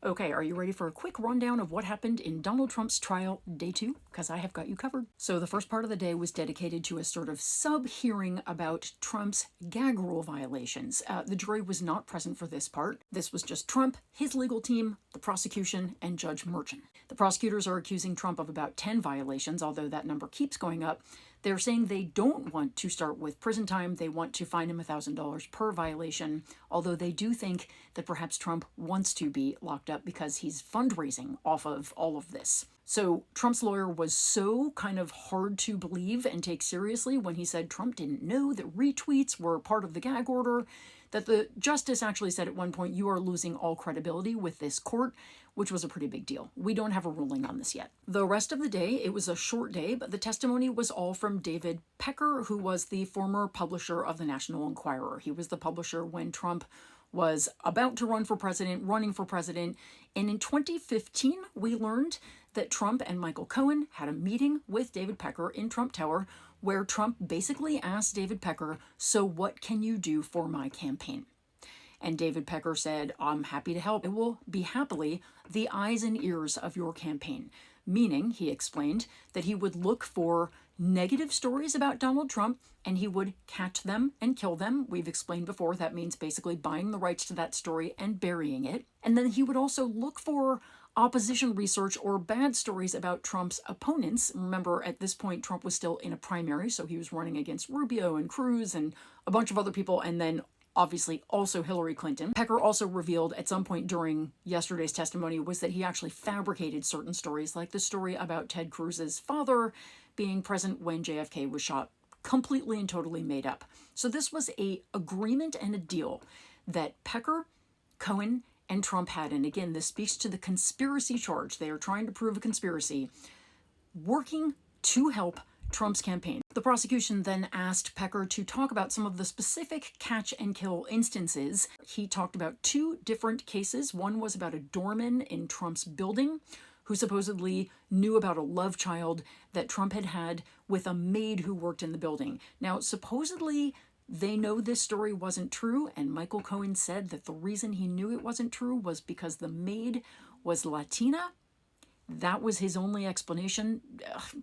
Okay, are you ready for a quick rundown of what happened in Donald Trump's trial day 2? Because I have got you covered. So the first part of the day was dedicated to a sort of sub-hearing about Trump's gag rule violations. The jury was not present for this part. This was just Trump, his legal team, the prosecution, and Judge Merchan. The prosecutors are accusing Trump of about 10 violations, although that number keeps going up. They're saying they don't want to start with prison time. They want to fine him $1,000 per violation, although they do think that perhaps Trump wants to be locked up because he's fundraising off of all of this. So Trump's lawyer was so kind of hard to believe and take seriously when he said Trump didn't know that retweets were part of the gag order, that the justice actually said at one point, "You are losing all credibility with this court," which was a pretty big deal. We don't have a ruling on this yet. The rest of the day, it was a short day, but the testimony was all from David Pecker, who was the former publisher of the National Enquirer. He was the publisher when Trump was about to run for president, running for president. And in 2015, we learned that Trump and Michael Cohen had a meeting with David Pecker in Trump Tower, where Trump basically asked David Pecker, "So what can you do for my campaign?" And David Pecker said, "I'm happy to help. It will be happily the eyes and ears of your campaign." Meaning, he explained, that he would look for negative stories about Donald Trump and he would catch them and kill them. We've explained before that means basically buying the rights to that story and burying it. And then he would also look for opposition research or bad stories about Trump's opponents. Remember, at this point, Trump was still in a primary, so he was running against Rubio and Cruz and a bunch of other people, and then obviously also Hillary Clinton. Pecker also revealed at some point during yesterday's testimony was that he actually fabricated certain stories, like the story about Ted Cruz's father being present when JFK was shot, completely and totally made up. So this was a agreement and a deal that Pecker, Cohen, and Trump had. And again, this speaks to the conspiracy charge. They are trying to prove a conspiracy, working to help Trump's campaign. The prosecution then asked Pecker to talk about some of the specific catch and kill instances. He talked about 2 different cases. One was about a doorman in Trump's building who supposedly knew about a love child that Trump had had with a maid who worked in the building. Now, supposedly, they know this story wasn't true, and Michael Cohen said that the reason he knew it wasn't true was because the maid was Latina. That was his only explanation,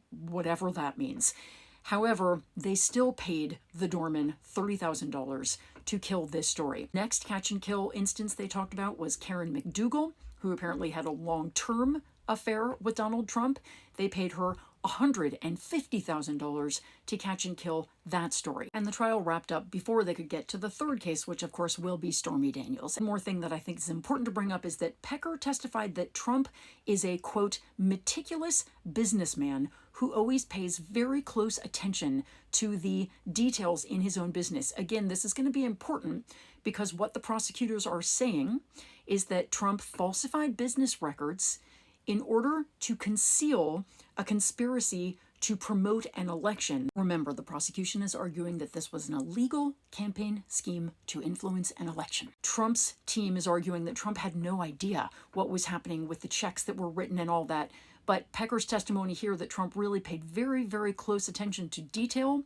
whatever that means. However, they still paid the doorman $30,000 to kill this story. Next catch and kill instance they talked about was Karen McDougal, who apparently had a long-term affair with Donald Trump. They paid her $150,000 to catch and kill that story. And the trial wrapped up before they could get to the third case, which of course will be Stormy Daniels. One more thing that I think is important to bring up is that Pecker testified that Trump is a, quote, meticulous businessman who always pays very close attention to the details in his own business. Again, this is going to be important because what the prosecutors are saying is that Trump falsified business records in order to conceal a conspiracy to promote an election. Remember, the prosecution is arguing that this was an illegal campaign scheme to influence an election. Trump's team is arguing that Trump had no idea what was happening with the checks that were written and all that. But Pecker's testimony here that Trump really paid very, very close attention to detail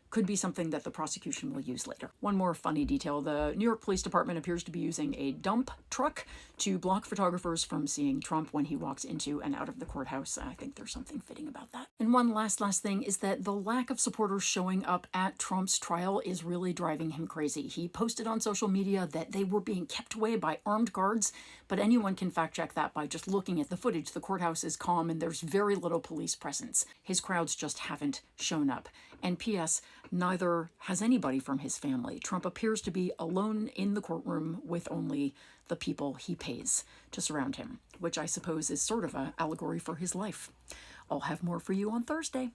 could be something that the prosecution will use later. One more funny detail, the New York Police Department appears to be using a dump truck to block photographers from seeing Trump when he walks into and out of the courthouse. I think there's something fitting about that. And one last thing is that the lack of supporters showing up at Trump's trial is really driving him crazy. He posted on social media that they were being kept away by armed guards, but anyone can fact check that by just looking at the footage. The courthouse is calm and there's very little police presence. His crowds just haven't shown up. And P.S., neither has anybody from his family. Trump appears to be alone in the courtroom with only the people he pays to surround him, which I suppose is sort of an allegory for his life. I'll have more for you on Thursday.